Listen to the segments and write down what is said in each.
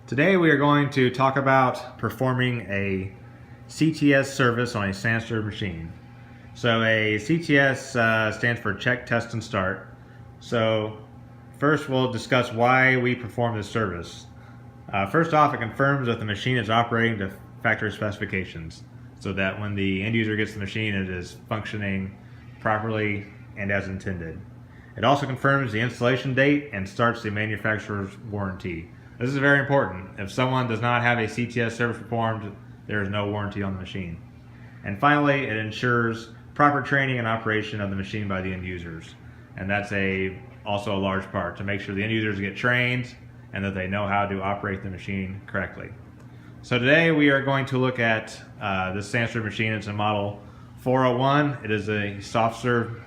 Today we are going to talk about performing a CTS service on a SaniServ machine. So a CTS stands for check, test, and start. So first we'll discuss why we perform this service. First off, it confirms that the machine is operating to factory specifications so that when the end user gets the machine, it is functioning properly and as intended. It also confirms the installation date and starts the manufacturer's warranty. This is very important. If someone does not have a CTS service performed, there is no warranty on the machine. And finally, it ensures proper training and operation of the machine by the end users. And that's also a large part, to make sure the end users get trained and that they know how to operate the machine correctly. So today we are going to look at this SaniServ machine. It's a model 401. It is a soft serve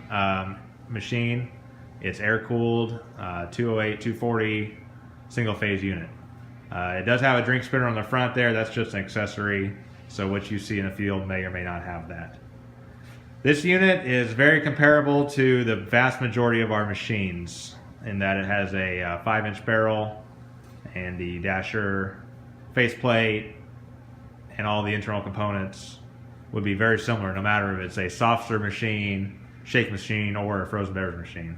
machine. It's air-cooled, 208, 240, single-phase unit. It does have a drink spinner on the front there. That's just an accessory, so what you see in the field may or may not have that. This unit is very comparable to the vast majority of our machines in that it has a 5-inch barrel and the dasher, faceplate, and all the internal components would be very similar no matter if it's a soft serve machine, shake machine, or a frozen beverage machine.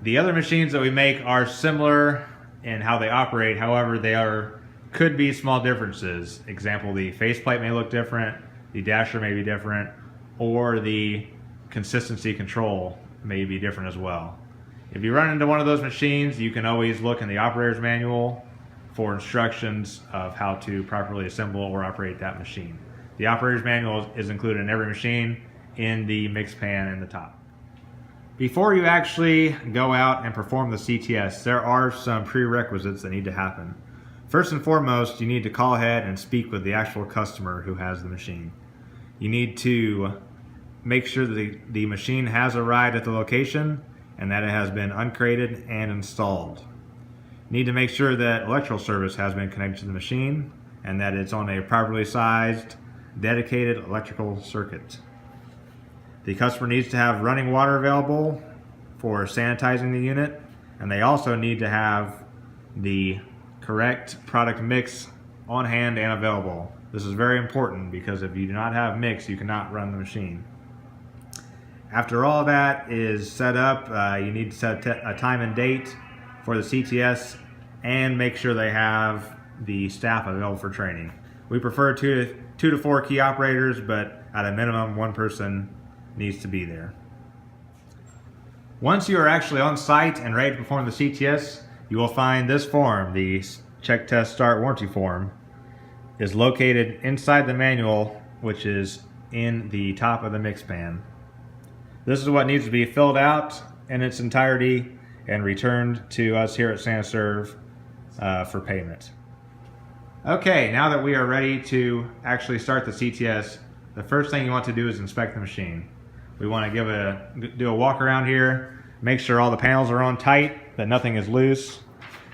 The other machines that we make are similar in how they operate, however, could be small differences. Example, the faceplate may look different, the dasher may be different, or the consistency control may be different as well. If you run into one of those machines, you can always look in the operator's manual for instructions of how to properly assemble or operate that machine. The operator's manual is included in every machine in the mix pan in the top. Before you actually go out and perform the CTS, there are some prerequisites that need to happen. First and foremost, you need to call ahead and speak with the actual customer who has the machine. You need to make sure that the machine has arrived at the location and that it has been uncrated and installed. You need to make sure that electrical service has been connected to the machine and that it's on a properly sized, dedicated electrical circuit. The customer needs to have running water available for sanitizing the unit, and they also need to have the correct product mix on hand and available. This is very important because if you do not have mix, you cannot run the machine. After all that is set up, you need to set a time and date for the CTS and make sure they have the staff available for training. We prefer two to four key operators, but at a minimum, one person needs to be there. Once you are actually on site and ready to perform the CTS, you will find this form, the Check, Test, Start Warranty form, is located inside the manual, which is in the top of the mix pan. This is what needs to be filled out in its entirety and returned to us here at SaniServ for payment. Okay, now that we are ready to actually start the CTS, the first thing you want to do is inspect the machine. We want to do a walk around here, make sure all the panels are on tight, that nothing is loose.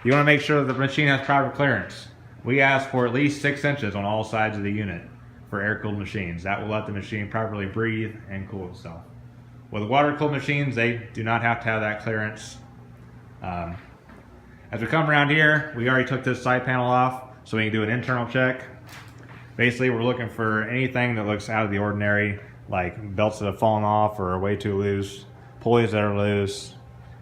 You want to make sure that the machine has proper clearance. We ask for at least 6 inches on all sides of the unit for air-cooled machines. That will let the machine properly breathe and cool itself. With water-cooled machines, they do not have to have that clearance. As we come around here, we already took this side panel off, so we can do an internal check. Basically, we're looking for anything that looks out of the ordinary, like belts that have fallen off or are way too loose, pulleys that are loose,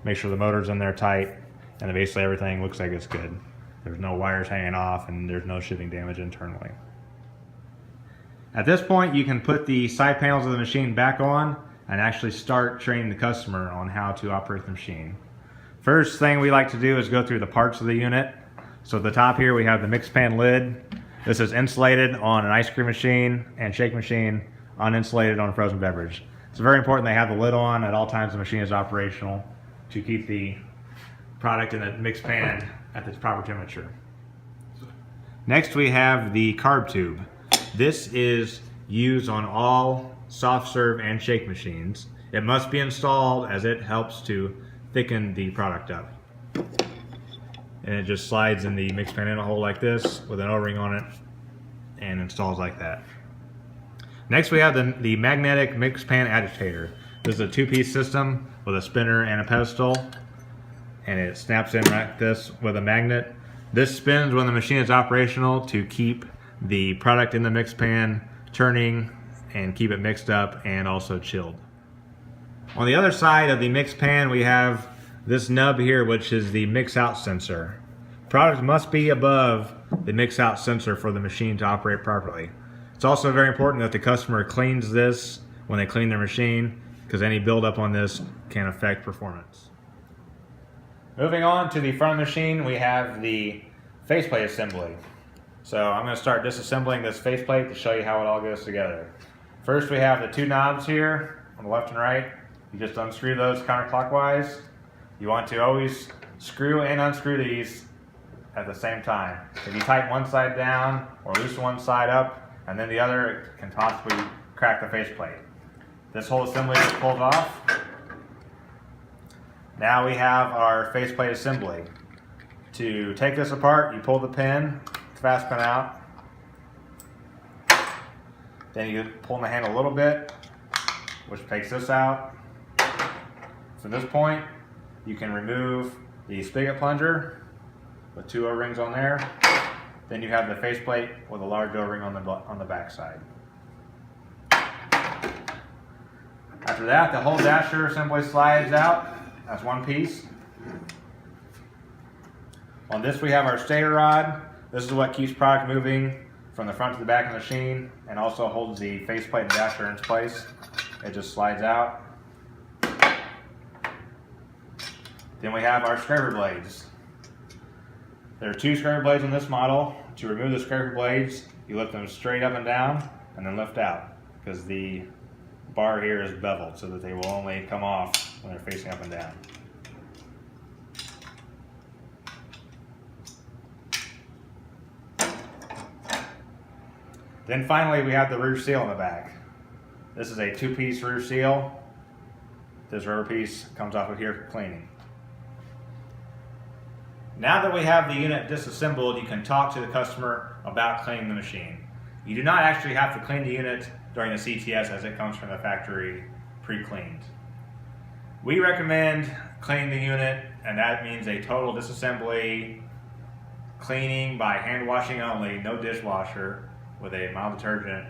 make sure the motor's in there tight, and basically everything looks like it's good. There's no wires hanging off and there's no shipping damage internally. At this point, you can put the side panels of the machine back on and actually start training the customer on how to operate the machine. First thing we like to do is go through the parts of the unit. So at the top here we have the mix pan lid. This is insulated on an ice cream machine and shake machine, uninsulated on a frozen beverage. It's very important they have the lid on at all times the machine is operational to keep the product in the mix pan at the proper temperature. Next we have the carb tube. This is used on all soft serve and shake machines. It must be installed as it helps to thicken the product up. And it just slides in the mix pan in a hole like this with an O-ring on it and installs like that. Next we have the magnetic mix pan agitator. This is a two-piece system with a spinner and a pedestal, and it snaps in like this with a magnet. This spins when the machine is operational to keep the product in the mix pan turning and keep it mixed up and also chilled. On the other side of the mix pan, we have this nub here, which is the mix out sensor. Product must be above the mix out sensor for the machine to operate properly. It's also very important that the customer cleans this when they clean their machine, because any buildup on this can affect performance. Moving on to the front of the machine, we have the faceplate assembly. So I'm going to start disassembling this faceplate to show you how it all goes together. First, we have the two knobs here on the left and right. You just unscrew those counterclockwise. You want to always screw and unscrew these at the same time. If you tighten one side down or loosen one side up and then the other, it can possibly crack the faceplate. This whole assembly just pulls off. Now we have our faceplate assembly. To take this apart, you pull the pin, fast pin out. Then you pull in the handle a little bit, which takes this out. From this point, you can remove the spigot plunger with two O-rings on there. Then you have the faceplate with a large O-ring on the back side. After that, the whole dasher assembly slides out. That's one piece. On this, we have our stator rod. This is what keeps product moving from the front to the back of the machine and also holds the faceplate and dasher in place. It just slides out. Then we have our scraper blades. There are two scraper blades on this model. To remove the scraper blades, you lift them straight up and down and then lift out, because the bar here is beveled so that they will only come off when they're facing up and down. Then finally, we have the rear seal in the back. This is a two-piece rear seal. This rubber piece comes off of here for cleaning. Now that we have the unit disassembled, you can talk to the customer about cleaning the machine. You do not actually have to clean the unit during the CTS, as it comes from the factory pre-cleaned. We recommend cleaning the unit, and that means a total disassembly, cleaning by hand washing only, no dishwasher, with a mild detergent,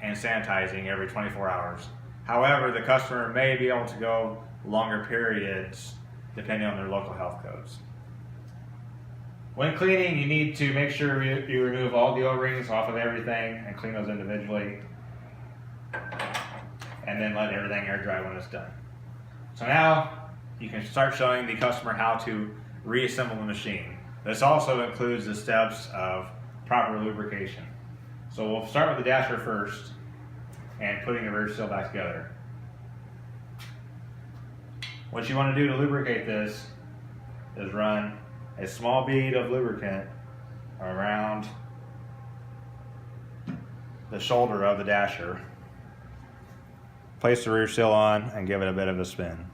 and sanitizing every 24 hours. However, the customer may be able to go longer periods depending on their local health codes. When cleaning, you need to make sure you remove all the O-rings off of everything and clean those individually, and then let everything air dry when it's done. So now you can start showing the customer how to reassemble the machine. This also includes the steps of proper lubrication. So we'll start with the dasher first and putting the rear seal back together. What you want to do to lubricate this is run a small bead of lubricant around the shoulder of the dasher. Place the rear seal on and give it a bit of a spin.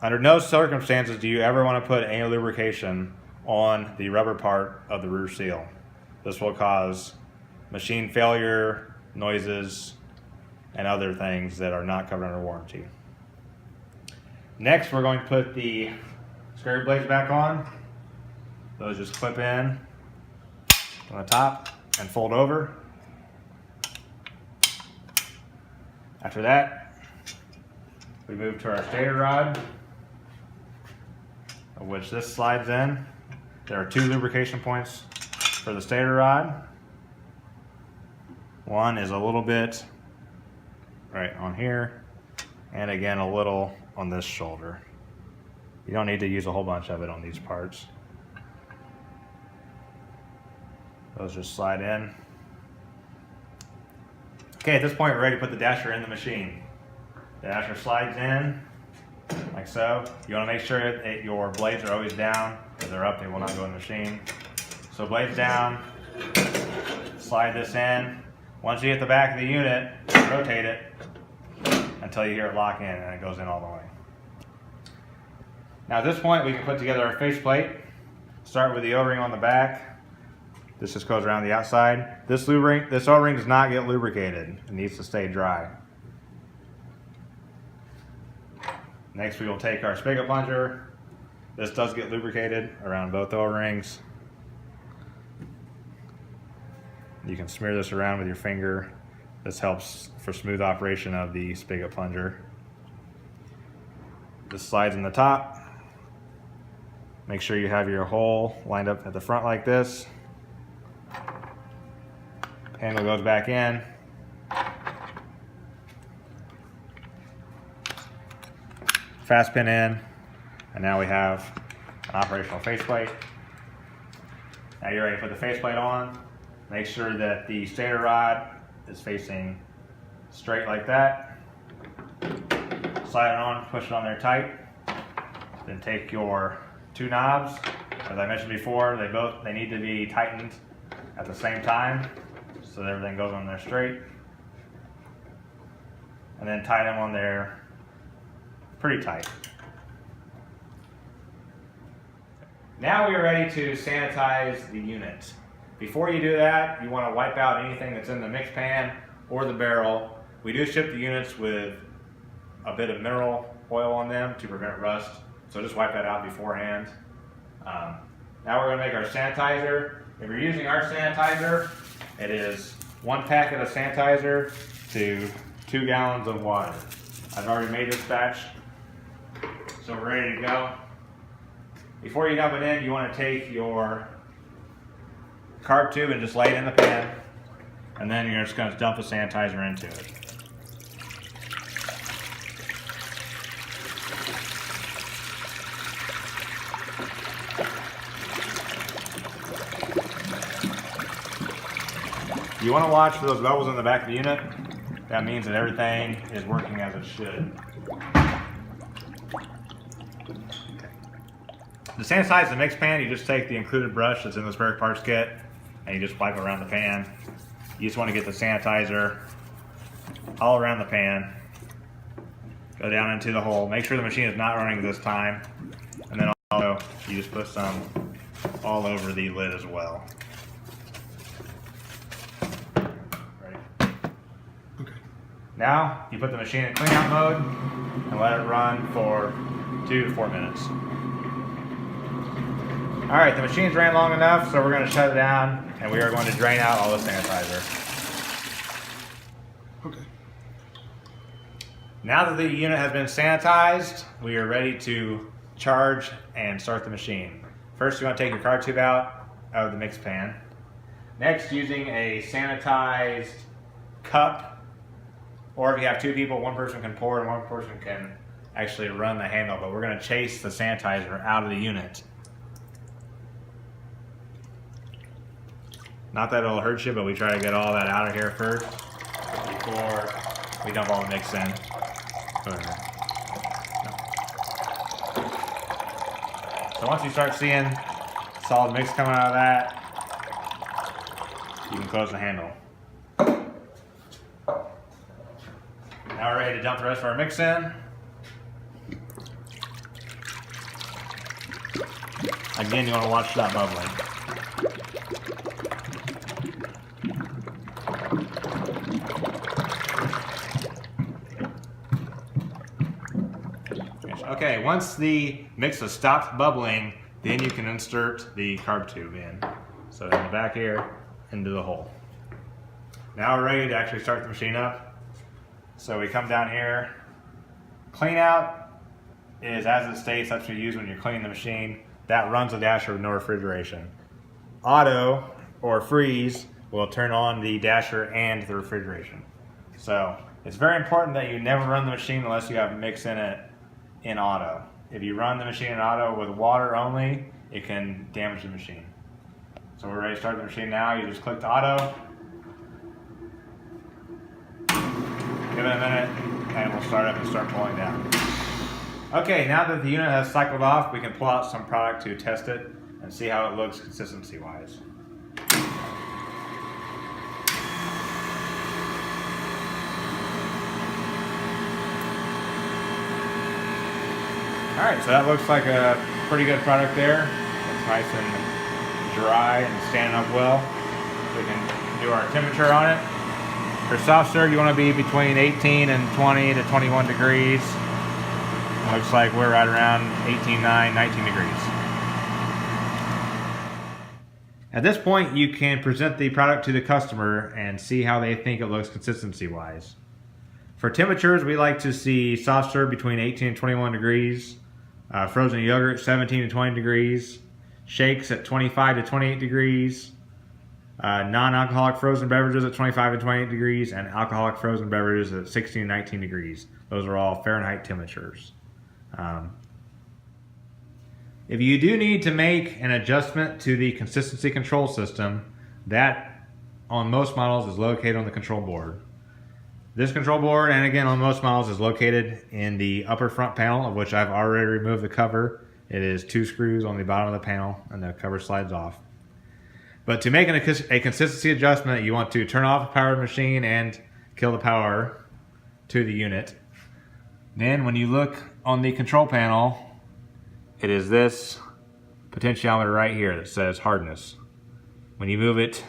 Under no circumstances do you ever want to put any lubrication on the rubber part of the rear seal. This will cause machine failure, noises, and other things that are not covered under warranty. Next, we're going to put the scraper blades back on. Those just clip in on the top and fold over. After that, we move to our stator rod, of which this slides in. There are two lubrication points for the stator rod. One is a little bit right on here, and again a little on this shoulder. You don't need to use a whole bunch of it on these parts. Those just slide in. Okay, at this point we're ready to put the dasher in the machine. The dasher slides in like so. You want to make sure that your blades are always down. If they're up, they will not go in the machine. So blades down, slide this in. Once you hit the back of the unit, rotate it until you hear it lock in, and it goes in all the way. Now at this point, we can put together our faceplate. Start with the O-ring on the back. This just goes around the outside. This O-ring does not get lubricated. It needs to stay dry. Next, we will take our spigot plunger This does get lubricated around both O-rings. You can smear this around with your finger. This helps for smooth operation of the spigot plunger. This slides in the top. Make sure you have your hole lined up at the front like this. Handle goes back in. Fast pin in. And now we have an operational faceplate. Now you're ready to put the faceplate on. Make sure that the stator rod is facing straight like that. Slide it on, push it on there tight. Then take your two knobs. As I mentioned before, they need to be tightened at the same time so that everything goes on there straight. And then tie them on there pretty tight. Now we are ready to sanitize the unit. Before you do that, you want to wipe out anything that's in the mix pan or the barrel. We do ship the units with a bit of mineral oil on them to prevent rust, so just wipe that out beforehand. Now we're going to make our sanitizer. If you're using our sanitizer, it is 1 packet of sanitizer to 2 gallons of water. I've already made this batch, so we're ready to go. Before you dump it in, you want to take your carb tube and just lay it in the pan, and then you're just going to dump the sanitizer into it. You want to watch for those bubbles in the back of the unit. That means that everything is working as it should. To sanitize the mix pan, you just take the included brush that's in the spare parts kit and you just wipe it around the pan. You just want to get the sanitizer all around the pan. Go down into the hole. Make sure the machine is not running this time. And then also, you just put some all over the lid as well. Ready? Okay. Now, you put the machine in clean out mode and let it run for 2 to 4 minutes. All right, the machine's ran long enough, so we're going to shut it down, and we are going to drain out all the sanitizer. Okay. Now that the unit has been sanitized, we are ready to charge and start the machine. First, you want to take your carb tube out of the mix pan. Next, using a sanitized cup, or if you have 2 people, 1 person can pour and 1 person can actually run the handle, but we're going to chase the sanitizer out of the unit. Not that it'll hurt you, but we try to get all that out of here first before we dump all the mix in. So once you start seeing solid mix coming out of that, you can close the handle. Now we're ready to dump the rest of our mix in. Again, you want to watch that bubbling. Okay, once the mix has stopped bubbling, then you can insert the carb tube in. So in the back here, into the hole. Now we're ready to actually start the machine up. So we come down here. Clean out is as it states, that's what you use when you're cleaning the machine. That runs the dasher with no refrigeration. Auto or freeze will turn on the dasher and the refrigeration. So it's very important that you never run the machine unless you have mix in it in auto. If you run the machine in auto with water only, it can damage the machine. So we're ready to start the machine now. You just click the auto. Give it a minute and we'll start up and start pulling down. Okay, now that the unit has cycled off, we can pull out some product to test it and see how it looks consistency wise. Alright, so that looks like a pretty good product there. It's nice and dry and standing up well. We can do our temperature on it. For soft serve, you want to be between 18 and 20 to 21 degrees. Looks like we're right around 18.9, 19 degrees. At this point, you can present the product to the customer and see how they think it looks consistency-wise. For temperatures, we like to see soft serve between 18 and 21 degrees, frozen yogurt 17 to 20 degrees, shakes at 25 to 28 degrees, non-alcoholic frozen beverages at 25 to 28 degrees, and alcoholic frozen beverages at 16 to 19 degrees. Those are all Fahrenheit temperatures. If you do need to make an adjustment to the consistency control system, that on most models is located on the control board. This control board, and again on most models, is located in the upper front panel, of which I've already removed the cover. It is 2 screws on the bottom of the panel and the cover slides off. But to make a consistency adjustment, you want to turn off the powered machine and kill the power to the unit. Then when you look on the control panel, it is this potentiometer right here that says hardness. When you move it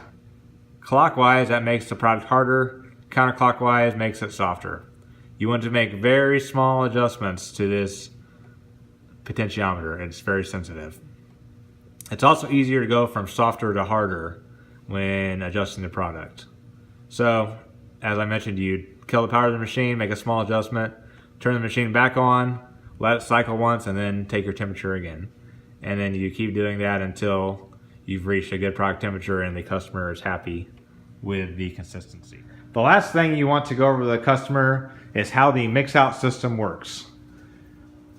clockwise, that makes the product harder. Counterclockwise makes it softer. You want to make very small adjustments to this potentiometer. It's very sensitive. It's also easier to go from softer to harder when adjusting the product. So, as I mentioned, you kill the power of the machine, make a small adjustment, turn the machine back on, let it cycle once, and then take your temperature again. And then you keep doing that until you've reached a good product temperature and the customer is happy with the consistency. The last thing you want to go over with the customer is how the mix-out system works.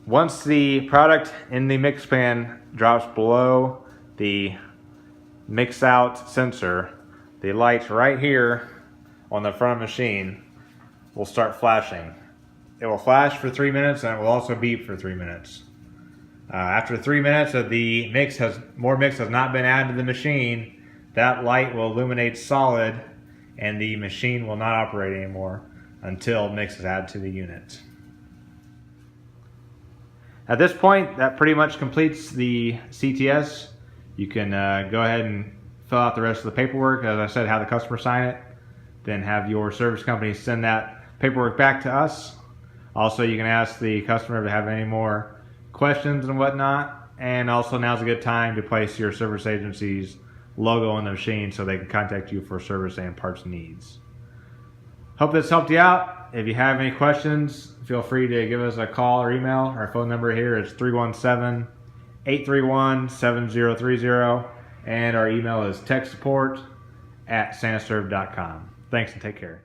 Once the product in the mix pan drops below the mix-out sensor, the lights right here on the front of the machine will start flashing. It will flash for 3 minutes and it will also beep for 3 minutes. After 3 minutes of the more mix has not been added to the machine, that light will illuminate solid and the machine will not operate anymore until mix is added to the unit. At this point, that pretty much completes the CTS. You can go ahead and fill out the rest of the paperwork. As I said, have the customer sign it, then have your service company send that paperwork back to us. Also, you can ask the customer to have any more questions and whatnot. And also, now's a good time to place your service agency's logo on the machine so they can contact you for service and parts needs. Hope this helped you out. If you have any questions, feel free to give us a call or email. Our phone number here is 317-831-7030, and our email is techsupport@saniserv.com. Thanks and take care.